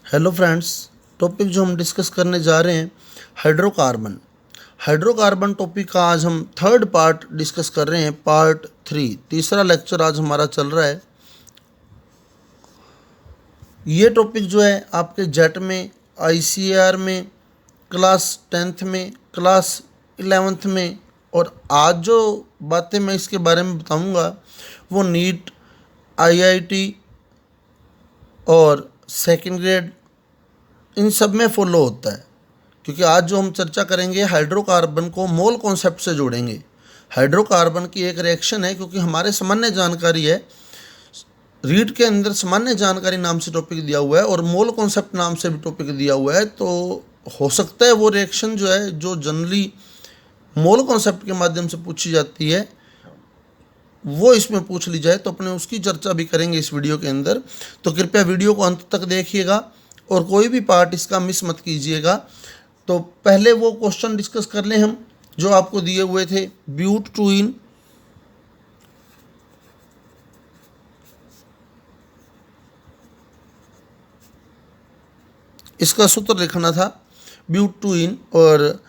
Hello friends. Topic जो हम discuss करने जा रहे हैं हाइड्रोकार्बन। हाइड्रोकार्बन टॉपिक का आज हम थर्ड पार्ट डिस्कस कर रहे हैं, पार्ट 3। तीसरा लेक्चर आज हमारा चल रहा है। ये टॉपिक जो है आपके जेट में, आईसीएआर में, क्लास 10th में, क्लास 11th में, और आज जो बातें मैं इसके बारे में बताऊंगा वो नीट, आईआईटी और सेकंड ग्रेड इन सब में फॉलो होता है। क्योंकि आज जो हम चर्चा करेंगे हाइड्रोकार्बन को मोल कॉन्सेप्ट से जोड़ेंगे। हाइड्रोकार्बन की एक रिएक्शन है, क्योंकि हमारे सामान्य जानकारी है, रीड के अंदर सामान्य जानकारी नाम से टॉपिक दिया हुआ है और मोल कॉन्सेप्ट नाम से भी टॉपिक दिया हुआ है। तो हो सकता है वो रिएक्शन जो है, जो जनरली मोल कॉन्सेप्ट के माध्यम से पूछी जाती है, वो इसमें पूछ ली जाए, तो अपने उसकी चर्चा भी करेंगे इस वीडियो के अंदर। तो कृपया वीडियो को अंत तक देखिएगा और कोई भी पार्ट इसका मिस मत कीजिएगा। तो पहले वो क्वेश्चन डिस्कस कर लें हम जो आपको दिए हुए थे। ब्यूट टू इन, इसका सूत्र लिखना था ब्यूट टू इन। और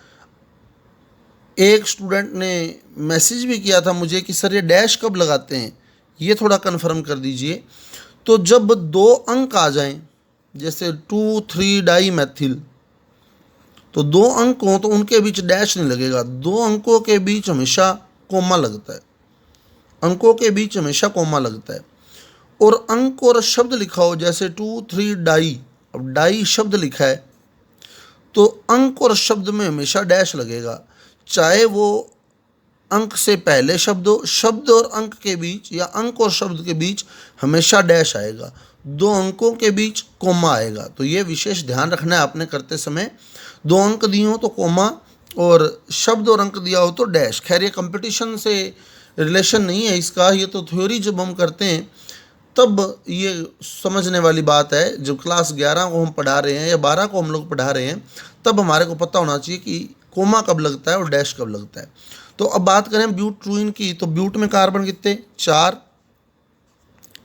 एक स्टूडेंट ने मैसेज भी किया था मुझे कि सर ये डैश कब लगाते हैं, ये थोड़ा कन्फर्म कर दीजिए। तो जब दो अंक आ जाएं, जैसे 2,3 डाई मैथिल, तो दो अंक हों तो उनके बीच डैश नहीं लगेगा। दो अंकों के बीच हमेशा कोमा लगता है, अंकों के बीच हमेशा कोमा लगता है। और अंक और शब्द लिखा हो, जैसे 2,3 डाई, अब डाई शब्द लिखा है तो अंक और शब्द में हमेशा डैश लगेगा, चाहे वो अंक से पहले शब्द हो, शब्द और अंक के बीच या अंक और शब्द के बीच हमेशा डैश आएगा, दो अंकों के बीच कोमा आएगा। तो ये विशेष ध्यान रखना है आपने करते समय। दो अंक दिए हो तो कोमा, और शब्द और अंक दिया हो तो डैश। खैर ये कंपटीशन से रिलेशन नहीं है इसका, ये तो थ्योरी जब हम करते हैं तब ये समझने वाली बात है। जब क्लास 11 को हम पढ़ा रहे हैं या 12 को हम लोग पढ़ा रहे हैं, तब हमारे को पता होना चाहिए कि कोमा कब लगता है और डैश कब लगता है। तो अब बात करें ब्यूट टू इन की, तो ब्यूट में कार्बन कितने? 4,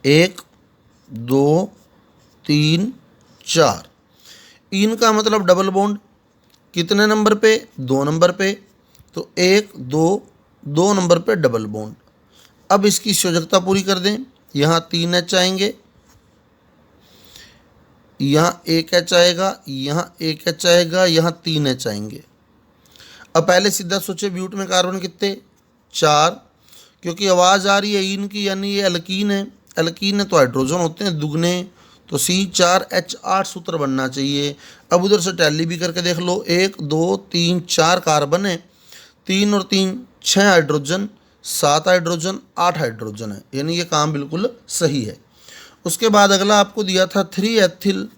1, 2, 3, 4। इन का मतलब डबल बॉन्ड, कितने नंबर पे? 2 नंबर पे। तो 1, 2, 2 नंबर पे डबल बॉन्ड। अब इसकी संयोजकता पूरी कर दें। यहाँ 3 एच आएंगे, यहाँ 1 एच आएगा, यहाँ 1 एच आएगा, यहाँ 3 एच आएंगे। अब पहले सीधा सोचे ब्यूट में कार्बन कितने? 4। क्योंकि आवाज़ आ रही है इन की, यानी ये एल्कीन है। एल्कीन है तो हाइड्रोजन होते हैं दुगने, तो C4H8 सूत्र बनना चाहिए। अब उधर से टैली भी करके देख लो, 1, 2, 3, 4 कार्बन है, 3 और 3 6 हाइड्रोजन, 7 हाइड्रोजन, 8 हाइड्रोजन है, यानी ये काम बिल्कुल सही है। उसके बाद अगला आपको दिया था 3 एथिल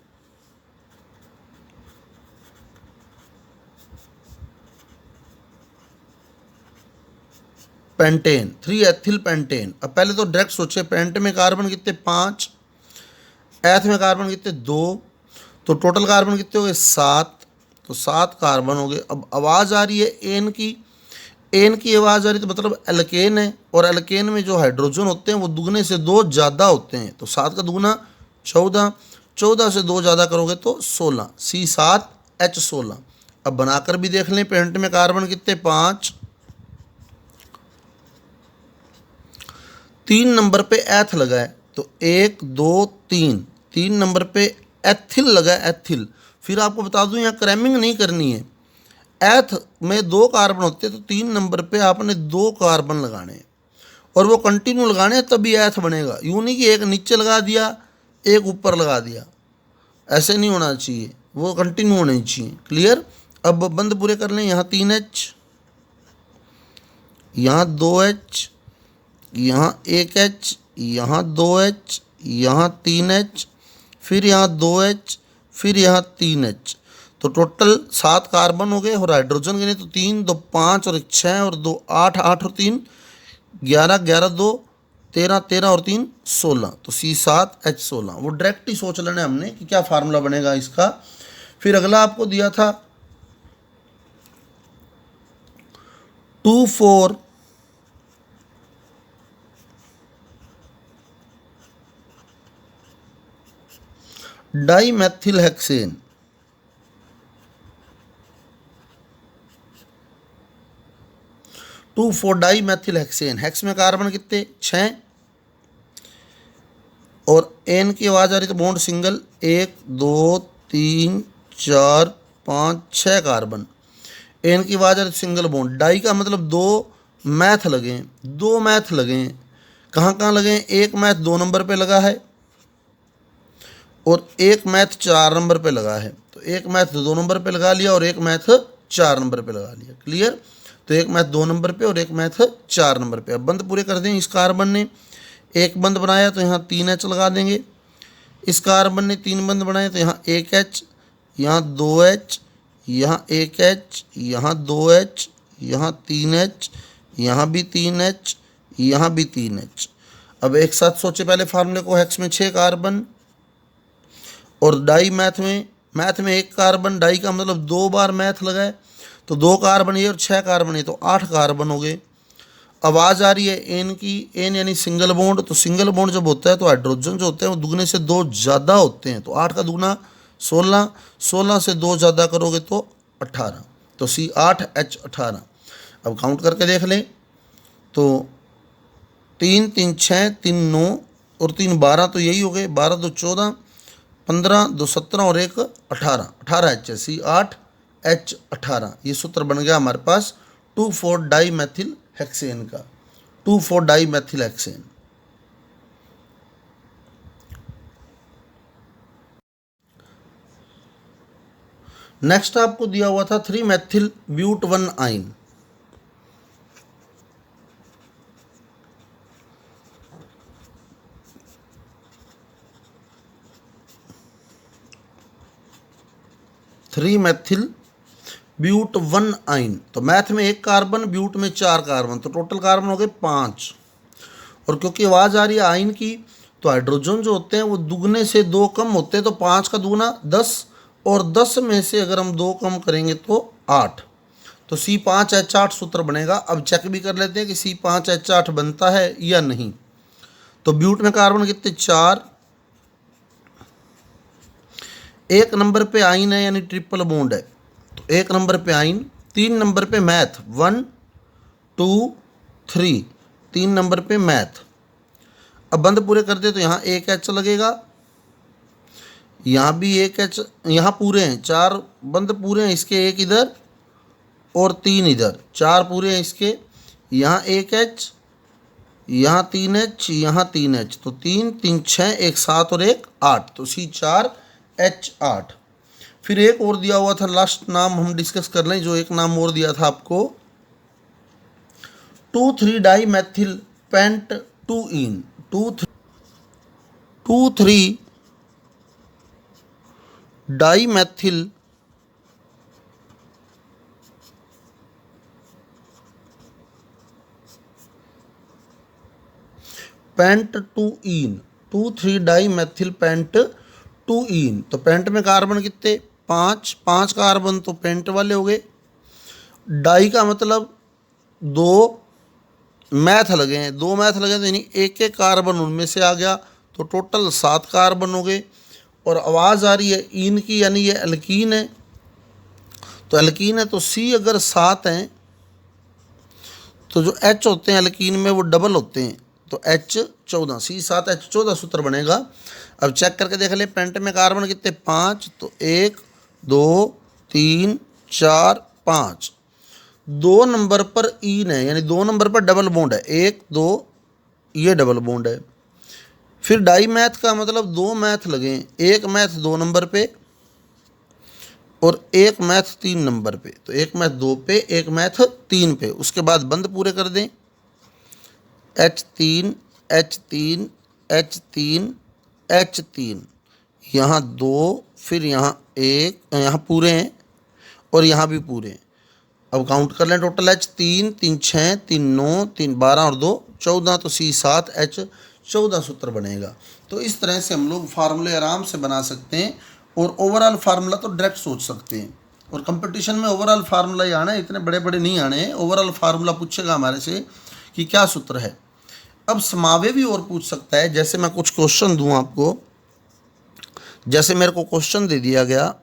पेंटेन, 3 एथिल पेंटेन। अब पहले तो डायरेक्ट सोचे, पेंट में कार्बन कितने? 5, एथ में कार्बन कितने? 2, तो टोटल कार्बन कितने हो गए? 7। तो 7 कार्बन हो गए। अब आवाज़ आ रही है एन की, एन की आवाज़ आ रही, तो मतलब एल्केन है, और एल्केन में जो हाइड्रोजन होते हैं वो दुगने से 2 ज़्यादा होते हैं। तो 7 का दुगना 14, 14 से 2 ज़्यादा करोगे तो 16, C7H16। अब बनाकर भी देख लें, पेंट में कार्बन कितने? 5, 3 नंबर पे एथ लगा है, तो 1, 2, 3, 3 नंबर पे एथिल लगा है, एथिल। फिर आपको बता दूं, यहाँ क्रैमिंग नहीं करनी है। एथ में 2 कार्बन होते हैं, तो 3 नंबर पे आपने 2 कार्बन लगाने हैं और वो कंटिन्यू लगाने हैं, तभी एथ बनेगा। यूँ नहीं कि एक नीचे लगा दिया एक ऊपर लगा दिया, ऐसे नहीं होना चाहिए, वो कंटिन्यू होना चाहिए। क्लियर? अब बंद पूरे कर लें। यहाँ 3H, यहाँ 2H, यहाँ 1H, यहाँ 2H, यहाँ 3H, फिर यहाँ 2H, फिर यहाँ 3H। तो टोटल 7 कार्बन हो गए। और हाइड्रोजन गिने तो 3, 2, 5 और 1 6 और 2 8, 8 और 3 11, 11, 2 13, 13 और 3 16, तो C7H16। वो डायरेक्ट ही सोच लेना हमने कि क्या फार्मूला बनेगा इसका। फिर अगला आपको दिया था 2,4 - di methyl hexane, 2,4 di methyl hexane. Hex में कार्बन कितने 6 और एन की आवाज़ आ रही तो बॉन्ड सिंगल 1 2 3 4 5 6 कार्बन। एन की आवाज़ आ रही सिंगल बॉन्ड। डाई का मतलब 2 मैथ लगे, 2 मैथ लगे। कहाँ कहाँ लगे? एक मैथ 2 नंबर पे लगा है और एक मैथ 4 नंबर पे लगा है। तो एक मैथ 2 नंबर पे लगा लिया और एक मैथ 4 नंबर पे लगा लिया। क्लियर? तो एक मैथ 2 नंबर पे और एक मैथ 4 नंबर पे। अब बंद पूरे कर दें। इस कार्बन ने एक बंद बनाया तो यहाँ 3H लगा देंगे। इस कार्बन ने 3 बंद बनाए तो यहाँ 1H, यहाँ 2H, यहाँ 1H, यहाँ 2H, यहाँ 3H, यहाँ भी 3H, यहाँ भी 3H। अब एक साथ सोचे पहले फार्मूले को। हेक्स में 6 कार्बन और डाई मैथ में 1 कार्बन। डाई का मतलब 2 बार मैथ लगाए तो 2 कार्बन ये और 6 कार्बन ये, तो 8 कार्बन हो गए। आवाज़ आ रही है एन की। एन यानी सिंगल बॉन्ड। तो सिंगल बॉन्ड जब होता है तो हाइड्रोजन जो होते हैं वो दुगने से 2 ज़्यादा होते हैं। तो 8 का दुगना 16, 16 से 2 ज़्यादा करोगे तो 18। तो C8H18। अब काउंट करके देख लें तो 3 3 6 3 9 और 3 12, तो यही हो गए। 12 2 14, 15 2 17 और 1 18, 18H है। C8H18 ये सूत्र बन गया हमारे पास 2,4 डाई मैथिल हेक्सेन का। 2,4 डाई मैथिल हेक्सेन। नेक्स्ट आपको दिया हुआ था 3 मैथिल ब्यूट 1 आइन। थ्री मैथिल ब्यूट 1 आइन। तो मैथ में 1 कार्बन, ब्यूट में 4 कार्बन, तो टोटल कार्बन हो गए 5। और क्योंकि आवाज़ आ रही है आइन की तो हाइड्रोजन जो होते हैं वो दुगने से 2 कम होते हैं। तो 5 का दुगना 10 और 10 में से अगर हम 2 कम करेंगे तो 8। तो C5H8 सूत्र बनेगा। अब चेक भी कर लेते हैं कि C5H8 बनता है या नहीं। तो ब्यूट में कार्बन कितने 4, 1 नंबर पे आइन है यानी ट्रिपल बॉन्ड है। तो 1 नंबर पे आइन, 3 नंबर पे मैथ 1 2 3, 3 नंबर पे मैथ। अब बंद पूरे कर दे तो यहाँ 1H लगेगा, यहाँ भी 1H, यहाँ पूरे हैं 4 बंद पूरे हैं इसके, 1 इधर और 3 इधर, 4 पूरे हैं इसके। यहाँ 1H, यहाँ 3H, यहाँ 3H, तो 3 3 6, 1 7 और 1 8, तो C4H8। फिर एक और दिया हुआ था, लास्ट नाम हम डिस्कस कर लें। जो एक नाम और दिया था आपको 2,3 डाई मैथिल पेंट 2 इन। 2,3 डाई मैथिल पेंट 2 इन। 2,3 डाई मैथिल पेंट 2 इन। तो पेंट में कार्बन कितने 5 कार्बन, तो पेंट वाले हो गए। डाई का मतलब 2 मैथ लगे हैं, 2 मैथ लगे तो यानी 1 कार्बन उनमें से आ गया, तो टोटल 7 कार्बन हो गए। और आवाज़ आ रही है इन की यानी ये एल्कीन है। तो एल्कीन है तो C अगर 7 हैं तो जो H होते हैं एल्कीन में वो डबल होते हैं, तो H14, C7H14 सूत्र बनेगा। अब चेक करके देख ले पेंट में कार्बन कितने 5, तो 1 2 3 4 5। 2 नंबर पर इन है यानी 2 नंबर पर डबल बॉन्ड है, 1 2 ये डबल बॉन्ड है। फिर डाई मैथ का मतलब 2 मैथ लगे, 1 मैथ 2 नंबर पे और 1 मैथ 3 नंबर पे। तो 1 मैथ 2 पे, 1 मैथ 3 पे। उसके बाद बंद पूरे कर दें। H3 H3 H3 H3, यहाँ 2, फिर यहाँ 1, यहाँ पूरे हैं और यहाँ भी पूरे हैं। अब काउंट कर लें टोटल H3 3 6 3 9 3 12 और 2 14, तो C7H14 सूत्र बनेगा। तो इस तरह से हम लोग फार्मूले आराम से बना सकते हैं और ओवरऑल फार्मूला तो डायरेक्ट सोच सकते हैं। और कंपटीशन में ओवरऑल फार्मूला ही आना है, इतने बड़े बड़े नहीं आने हैं। ओवरऑल फार्मूला पूछेगा हमारे से कि क्या सूत्र है। अब समावे भी और पूछ सकता है। जैसे मैं कुछ क्वेश्चन दूं आपको, जैसे मेरे को क्वेश्चन दे दिया गया,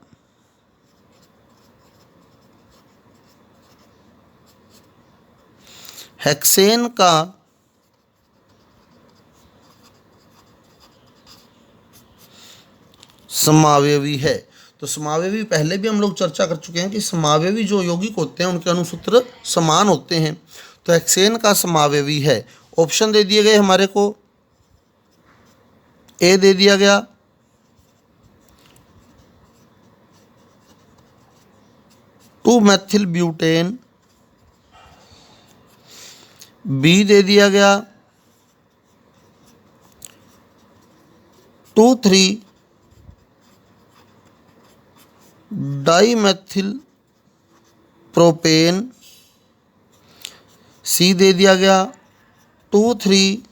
हेक्सेन का समावयवी है। तो समावयवी पहले भी हम लोग चर्चा कर चुके हैं कि समावयवी जो यौगिक होते हैं उनके अणुसूत्र समान होते हैं। तो हेक्सेन का समावयवी है। ऑप्शन दे दिए गए हमारे को, ए दे दिया गया, टू मैथिल ब्यूटेन, बी दे दिया गया 2,3 डाईमेथिल प्रोपेन, सी दे दिया गया 2,3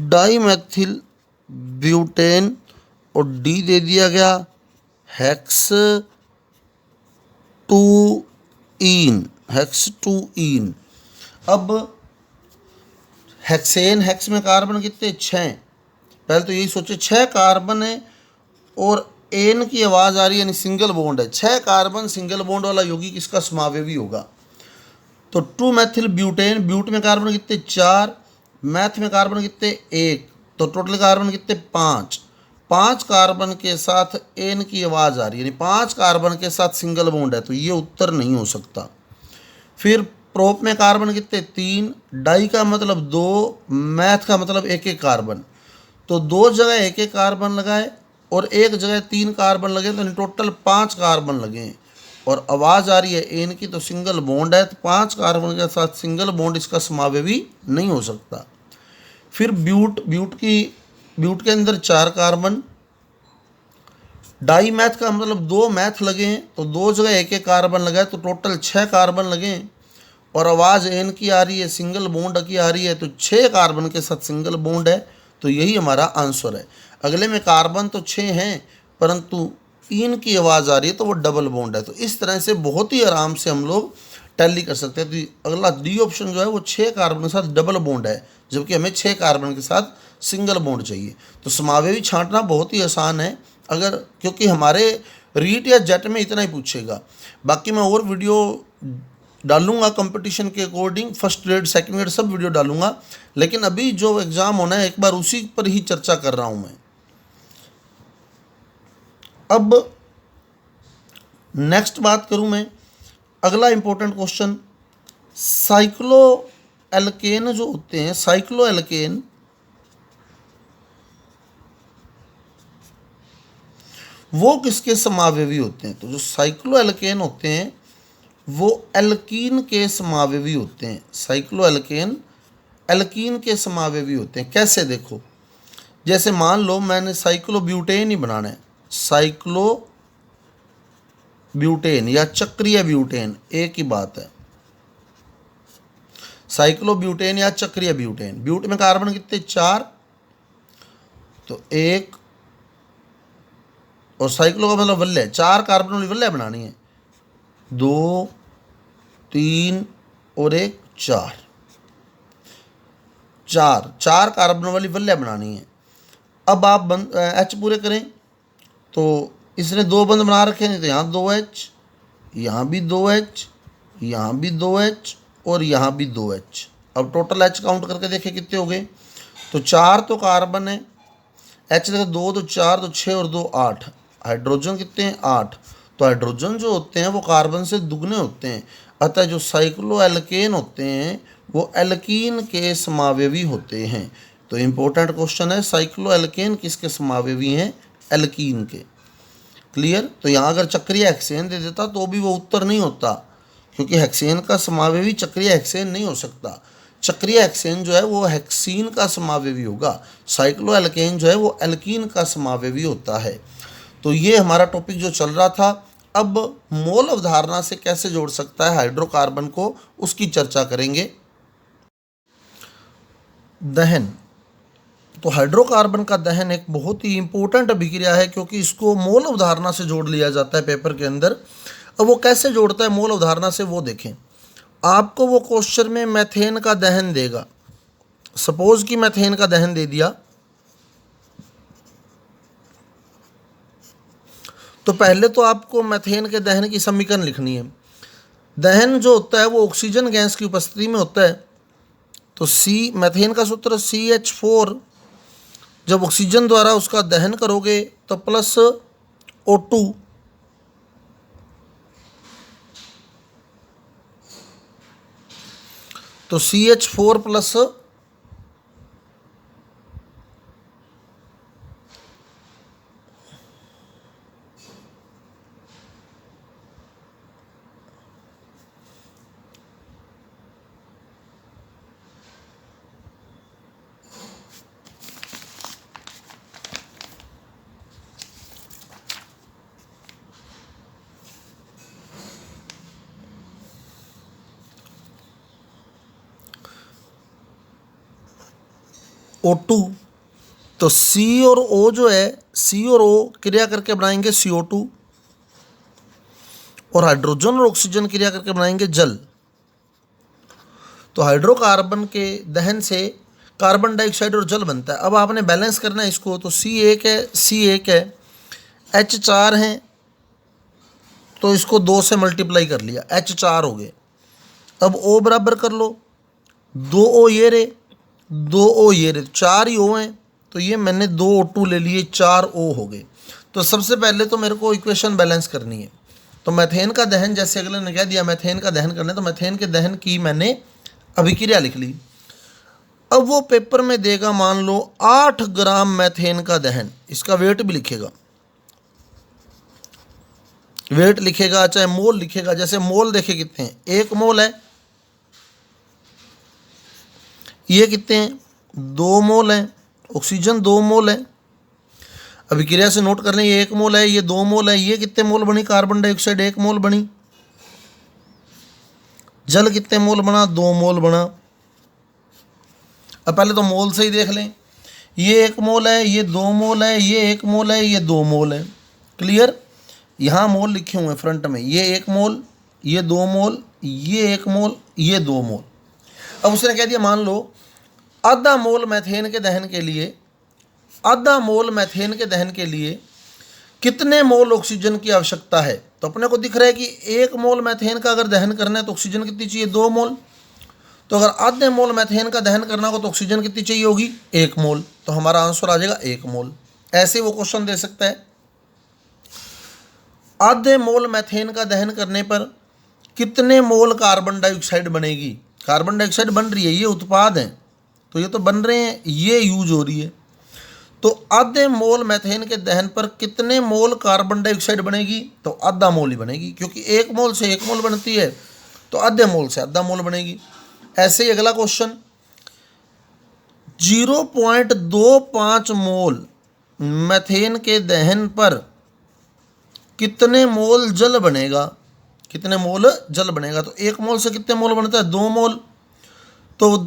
डाईमेथिल ब्यूटेन और डी दे दिया गया हेक्स 2इन। अब हेक्सेन, हेक्स में कार्बन कितने, 6। पहले तो यही सोचे 6 कार्बन है और एन की आवाज़ आ रही है, यानी सिंगल बॉन्ड है। 6 कार्बन सिंगल बॉन्ड वाला यौगिक इसका समावयवी होगा। तो 2 मैथिल ब्यूटेन, ब्यूट में कार्बन कितने, 4, मैथ में कार्बन कितने, 1, तो टोटल कार्बन कितने, 5। 5 कार्बन के साथ एन की आवाज़ आ रही है, यानी 5 कार्बन के साथ सिंगल बॉन्ड है, तो ये उत्तर नहीं हो सकता। फिर प्रोप में कार्बन कितने, 3, डाई का मतलब 2, मैथ का मतलब 1 कार्बन, तो 2 जगह 1 कार्बन लगाए और 1 जगह 3 कार्बन लगे, तो टोटल 5 कार्बन लगे और आवाज़ आ रही है एन की, तो सिंगल बॉन्ड है, तो 5 कार्बन के साथ सिंगल बॉन्ड इसका समावयवी नहीं हो सकता। फिर ब्यूट के अंदर 4 कार्बन, डाई मैथ का मतलब 2 मैथ लगे हैं, तो 2 जगह 1 कार्बन लगाए, तो टोटल 6 कार्बन लगे और आवाज़ एन की आ रही है, सिंगल बॉन्ड की आ रही है, तो 6 कार्बन के साथ सिंगल बॉन्ड है, तो यही हमारा आंसर है। अगले में कार्बन तो 6 हैं परंतु इन की आवाज़ आ रही है, तो वो डबल बॉन्ड है। तो इस तरह से बहुत ही आराम से हम लोग टैली कर सकते हैं। तो अगला डी ऑप्शन जो है वो 6 कार्बन के साथ डबल बॉन्ड है, जबकि हमें 6 कार्बन के साथ सिंगल बॉन्ड चाहिए। तो समावयवी छांटना बहुत ही आसान है, अगर क्योंकि हमारे रीट या जेट में इतना ही पूछेगा। बाकी मैं और वीडियो डालूंगा कंपटीशन के according, first grade second grade सब वीडियो डालूंगा, लेकिन अभी जो एग्ज़ाम होना है एक बार उसी पर ही चर्चा कर रहा हूं मैं। अब नेक्स्ट बात करूं मैं, अगला इंपॉर्टेंट क्वेश्चन, साइक्लो एल्केन जो होते हैं, साइक्लो एल्केन वो किसके समावयवी होते हैं? तो जो साइक्लो एल्केन होते हैं वो एल्कीन के समावयवी होते हैं। साइक्लो एल्केन एल्कीन के समावयवी होते हैं। कैसे? देखो, जैसे मान लो मैंने साइक्लो ब्यूटेन ही बनाना है, साइक्लो ब्यूटेन या चक्रीय ब्यूटेन, एक ही बात है, साइक्लो ब्यूटेन या चक्रीय ब्यूटेन। ब्यूट में कार्बन कितने? 4, तो 1, और साइक्लो का मतलब वल्ले, 4 कार्बन वाली वल्ले बनानी है, 2, 3 और 1, 4 कार्बन वाली वल्ले बनानी है। अब आप एच पूरे करें, तो इसने 2 बंद बना रखे हैं, तो यहाँ 2H, यहाँ भी 2H, यहाँ भी 2H और यहाँ भी 2H। अब टोटल H काउंट करके देखें कितने हो गए, तो 4 तो कार्बन है, H देखो 2 तो 4 तो 6 और 2 8, हाइड्रोजन कितने हैं? 8। तो हाइड्रोजन जो होते हैं वो कार्बन से दुगने होते हैं, अतः जो साइक्लो एल्केन होते हैं वो एल्कीन के समावयवी होते हैं। तो इम्पोर्टेंट क्वेश्चन है, साइक्लो एल्केन किसके समावयवी हैं? एल्कीन के। क्लियर? तो यहाँ अगर चक्रीय हेक्सेन दे देता तो भी वो उत्तर नहीं होता, क्योंकि हेक्सेन का समावयवी चक्रीय हेक्सेन नहीं हो सकता। चक्रीय हेक्सेन जो है वो हेक्सीन का समावयवी होगा, साइक्लो एल्केन जो है वो एल्कीन का समावयवी होता है। तो ये हमारा टॉपिक जो चल रहा था। अब मोल अवधारणा से कैसे जोड़ सकता है हाइड्रोकार्बन को, उसकी चर्चा करेंगे। दहन, तो हाइड्रोकार्बन का दहन एक बहुत ही इंपॉर्टेंट अभिक्रिया है, क्योंकि इसको मोल अवधारणा से जोड़ लिया जाता है पेपर के अंदर। अब वो कैसे जोड़ता है मोल अवधारणा से, वो देखें। आपको वो क्वेश्चन में मेथेन का दहन देगा, सपोज कि मैथेन का दहन दे दिया, तो पहले तो आपको मैथेन के दहन की समीकरण लिखनी है। दहन जो होता है वो ऑक्सीजन गैस की उपस्थिति में होता है। तो सी, मैथेन का सूत्र CH4, जब ऑक्सीजन द्वारा उसका दहन करोगे तो प्लस O2, तो CH4 प्लस O2, तो C और O जो है, C और O क्रिया करके बनाएंगे CO2, और हाइड्रोजन और ऑक्सीजन क्रिया करके बनाएंगे जल। तो हाइड्रोकार्बन के दहन से कार्बन डाइऑक्साइड और जल बनता है। अब आपने बैलेंस करना है इसको, तो C1 है, C1 है, H4 हैं, तो इसको 2 से मल्टीप्लाई कर लिया, H4 हो गए। अब O बराबर कर लो, 2 O ये रे, 2 O ये रे, 4 ही O हैं, तो ये मैंने 2 O2 ले लिए, 4 O हो गए। तो सबसे पहले तो मेरे को इक्वेशन बैलेंस करनी है। तो मैथेन का दहन, जैसे अगले ने कह दिया मैथेन का दहन करना है, तो मैथेन के दहन की मैंने अभिक्रिया लिख ली। अब वो पेपर में देगा मान लो 8 ग्राम मैथेन का दहन, इसका वेट भी लिखेगा, वेट लिखेगा चाहे मोल लिखेगा। जैसे मोल देखे कितने हैं, 1 मोल है, ये कितने हैं, 2 मोल हैं, ऑक्सीजन 2 मोल है। अभिक्रिया से नोट कर लें, ये 1 मोल है, ये 2 मोल है, ये कितने मोल बनी, कार्बन डाइऑक्साइड 1 मोल बनी। जल कितने मोल बना, 2 मोल बना। अब पहले तो मोल से ही देख लें, ये 1 मोल है, ये 2 मोल है, ये 1 मोल है, ये 2 मोल है। क्लियर, यहाँ मोल लिखे हुए हैं फ्रंट में, ये 1 मोल, ये 2 मोल, ये 1 मोल, ये 2 मोल। अब उसने कह दिया मान लो आधा मोल मैथेन के दहन के लिए, आधा मोल मैथेन के दहन के लिए कितने मोल ऑक्सीजन की आवश्यकता है। तो अपने को दिख रहा है कि 1 मोल मैथेन का अगर दहन करना है तो ऑक्सीजन कितनी चाहिए, 2 मोल। तो अगर आधे मोल मैथेन का दहन करना हो तो ऑक्सीजन कितनी चाहिए होगी, 1 मोल। तो हमारा आंसर आ जाएगा 1 मोल। ऐसे वो क्वेश्चन दे सकता है, आधे मोल मैथेन का दहन करने पर कितने मोल कार्बन डाइऑक्साइड बनेगी। कार्बन डाइऑक्साइड बन रही है, ये उत्पाद हैं, तो ये तो बन रहे हैं, ये यूज हो रही है। तो आधे मोल मैथेन के दहन पर कितने मोल कार्बन डाइऑक्साइड बनेगी, तो आधा मोल ही बनेगी, क्योंकि 1 मोल से 1 मोल बनती है, तो आधे मोल से आधा मोल बनेगी। ऐसे ही अगला क्वेश्चन, 0.25 मोल मैथेन के दहन पर कितने मोल जल बनेगा, कितने मोल जल बनेगा। तो 1 मोल से कितने मोल बनता है, 2 मोल। तो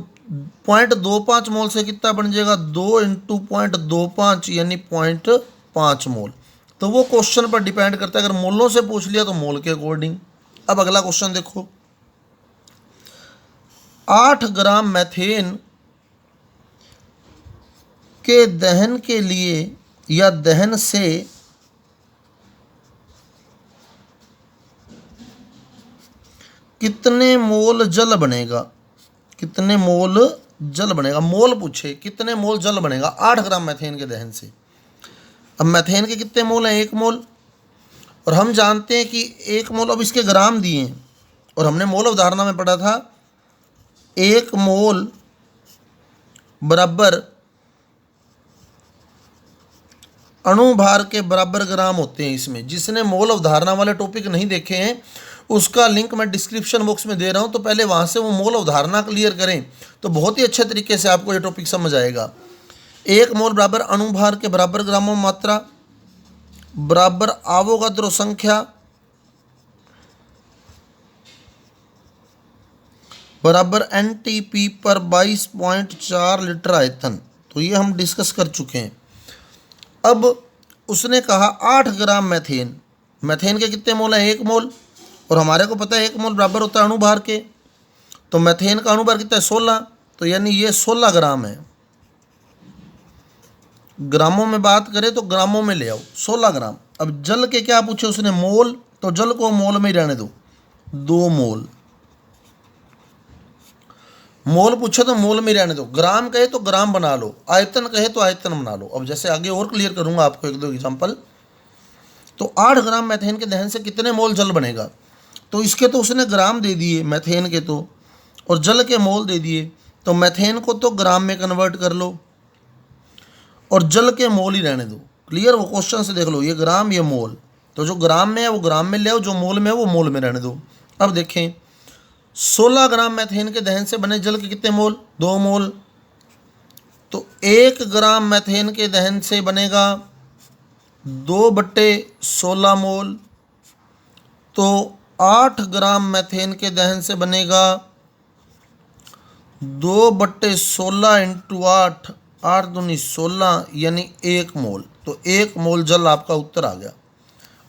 0.25 मोल से कितना बन जाएगा, 2 × 0.25 यानी 0.5 मोल। तो वो क्वेश्चन पर डिपेंड करता है, अगर मोलों से पूछ लिया तो मोल के अकॉर्डिंग। अब अगला क्वेश्चन देखो, 8 ग्राम मैथेन के दहन के लिए या दहन से कितने मोल जल बनेगा, कितने मोल जल बनेगा। मोल पूछे, कितने मोल जल बनेगा 8 ग्राम मैथेन के दहन से। अब मैथेन के कितने मोल हैं, 1 मोल, और हम जानते हैं कि 1 मोल, अब इसके ग्राम दिए हैं, और हमने मोल अवधारणा में पढ़ा था 1 मोल बराबर अणुभार के बराबर ग्राम होते हैं इसमें। जिसने मोल अवधारणा वाले टॉपिक नहीं देखे हैं उसका लिंक मैं डिस्क्रिप्शन बॉक्स में दे रहा हूं, तो पहले वहां से वो मोल अवधारणा क्लियर करें, तो बहुत ही अच्छे तरीके से आपको ये टॉपिक समझ आएगा। 1 मोल बराबर अणुभार के बराबर ग्रामों मात्रा बराबर आवोगाद्रो संख्या बराबर NTP पर 22.4 लीटर आयतन। तो ये हम डिस्कस कर चुके हैं। अब उसने कहा 8 ग्राम मैथेन, मैथेन के कितने मोल हैं, 1 मोल, और हमारे को पता है 1 मोल बराबर होता है अणुभार के। तो मैथेन का अणुभार कितना है, 16। तो यानी ये 16 ग्राम है। ग्रामों में बात करें तो ग्रामों में ले आओ 16 ग्राम। अब जल के क्या पूछे उसने, मोल, तो जल को मोल में ही रहने दो, 2 मोल। मोल पूछे तो मोल में ही रहने दो, ग्राम कहे तो ग्राम बना लो, आयतन कहे तो आयतन बना लो। अब जैसे आगे और क्लियर करूंगा आपको 1-2 एग्जांपल। तो 8 ग्राम मैथेन के दहन से कितने मोल जल बनेगा, तो इसके तो उसने ग्राम दे दिए मैथेन के तो, और जल के मोल दे दिए, तो मैथेन को तो ग्राम में कन्वर्ट कर लो और जल के मोल ही रहने दो। क्लियर, वो क्वेश्चन से देख लो, ये ग्राम ये मोल, तो जो ग्राम में है वो ग्राम में ले आओ, जो मोल में है वो मोल में रहने दो। अब देखें 16 ग्राम मैथेन के दहन से बने जल के कितने मोल, 2 मोल। तो 1 ग्राम मैथेन के दहन से बनेगा 2/16 मोल। तो 8 ग्राम मैथेन के दहन से बनेगा 2/16 इंटू 8, 8 दूनी 16, यानी 1 मोल। तो 1 मोल जल आपका उत्तर आ गया।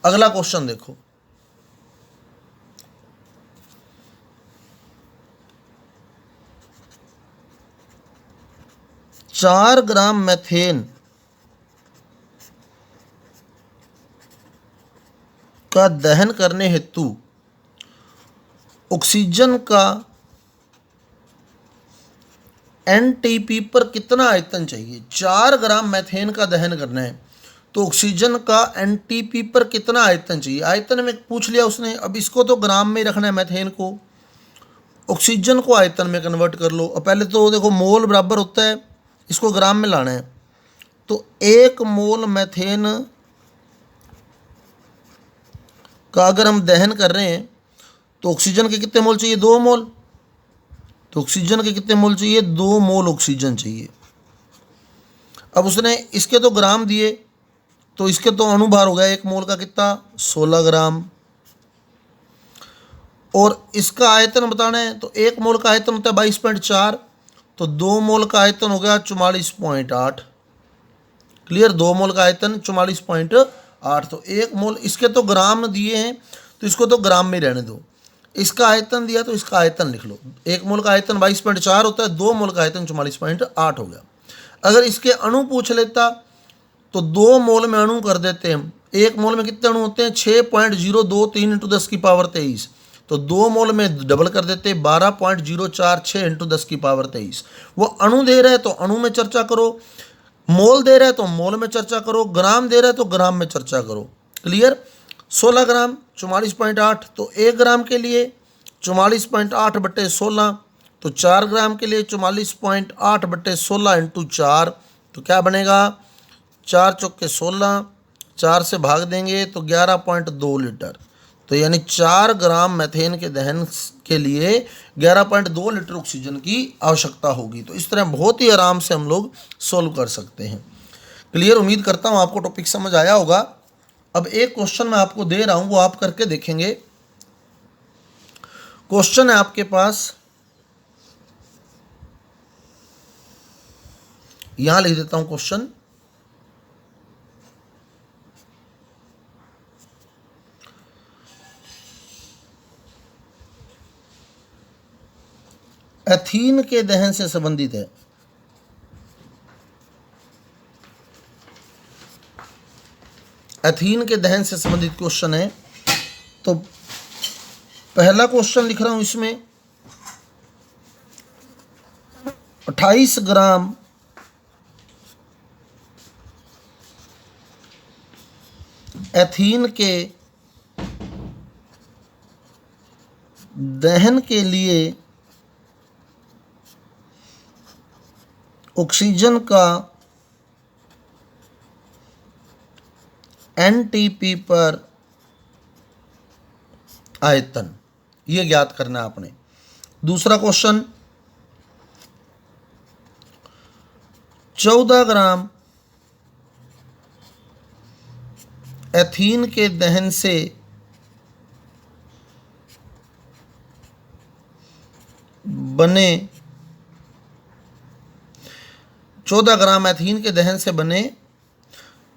अगला क्वेश्चन देखो, चार ग्राम मैथेन का दहन करने हेतु ऑक्सीजन का एनटीपी पर कितना आयतन चाहिए। 4 ग्राम मैथेन का दहन करना है तो ऑक्सीजन का एनटीपी पर कितना आयतन चाहिए। आयतन में पूछ लिया उसने, अब इसको तो ग्राम में रखना है मैथेन को, ऑक्सीजन को आयतन में कन्वर्ट कर लो। और पहले तो देखो मोल बराबर होता है, इसको ग्राम में लाना है। तो 1 मोल मैथेन का अगर हम दहन कर रहे हैं तो ऑक्सीजन के कितने मोल चाहिए, 2 मोल। तो ऑक्सीजन के कितने मोल चाहिए, 2 मोल ऑक्सीजन चाहिए। अब उसने इसके तो ग्राम दिए, तो इसके तो अणुभार हो गया 1 मोल का कितना, 16 ग्राम। और इसका आयतन बताना है, तो 1 मोल का आयतन होता है 22.4, तो 2 मोल का आयतन हो गया 44.8। क्लियर, 2 मोल का आयतन 44.8। तो 1 मोल, इसके तो ग्राम दिए हैं तो इसको तो ग्राम में रहने दो। इसका आयतन दिया तो इसका आयतन लिख लो। 1 मोल का आयतन 22.4 होता है, 2 मोल का आयतन 44.8 हो गया। अगर इसके अणु पूछ लेता तो 2 मोल में अणु कर देते हैं। 1 मोल में कितने अणु होते हैं, 6.023 इंटू 10 की पावर 23। तो 2 मोल में डबल कर देते 12.046 इंटू 10 की पावर 23। वो अणु दे रहे हैं तो अणु में चर्चा करो, मोल दे रहे हैं तो मोल में चर्चा करो, ग्राम दे रहे हैं तो ग्राम में चर्चा करो। क्लियर, 16 ग्राम 44.8, तो 1 ग्राम के लिए 44.8/16, तो 4 ग्राम के लिए 44.8/16 इंटू 4, तो क्या बनेगा, 4 चौके 16, 4 से भाग देंगे तो 11.2 लीटर। तो यानी 4 ग्राम मैथेन के दहन के लिए 11.2 लीटर ऑक्सीजन की आवश्यकता होगी। तो इस तरह बहुत ही आराम से हम लोग सोल्व कर सकते हैं। क्लियर, उम्मीद करता हूँ आपको टॉपिक समझ आया होगा। अब एक क्वेश्चन मैं आपको दे रहा हूँ, वो आप करके देखेंगे। क्वेश्चन है आपके पास, यहां लिख देता हूं क्वेश्चन। एथीन के दहन से संबंधित है। एथीन के दहन से संबंधित क्वेश्चन है। तो पहला क्वेश्चन लिख रहा हूं इसमें, 28 ग्राम एथीन के दहन के लिए ऑक्सीजन का एनटीपी पर आयतन, ये ज्ञात करना है आपने। दूसरा क्वेश्चन, 14 ग्राम एथीन के दहन से बने 14 ग्राम एथीन के दहन से बने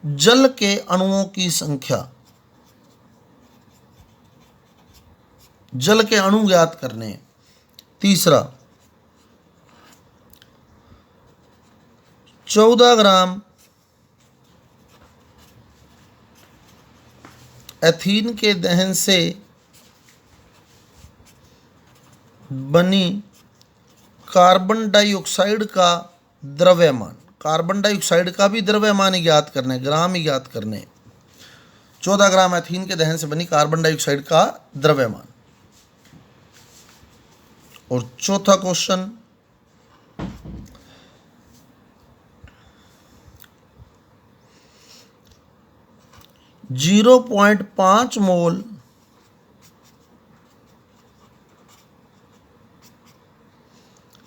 जल के अणुओं की संख्या, जल के अणु ज्ञात करने। तीसरा, 14 ग्राम एथीन के दहन से बनी कार्बन डाइऑक्साइड का द्रव्यमान, कार्बन डाइऑक्साइड का भी द्रव्यमान ही ज्ञात करने, ग्राम ही ज्ञात करने। 14 ग्राम एथीन के दहन से बनी कार्बन डाइऑक्साइड का द्रव्यमान। और चौथा क्वेश्चन, जीरो 0.5 मोल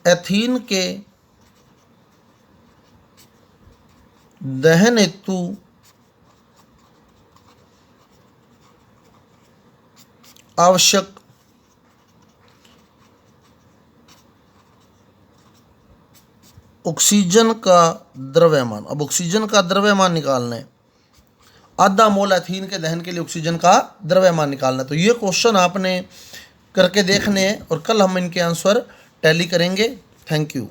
एथीन के दहन हेतु आवश्यक ऑक्सीजन का द्रव्यमान। अब ऑक्सीजन का द्रव्यमान निकालना है, आधा मोल एथीन के दहन के लिए ऑक्सीजन का द्रव्यमान निकालना है। तो ये क्वेश्चन आपने करके देखने हैं और कल हम इनके आंसर टैली करेंगे। Thank you.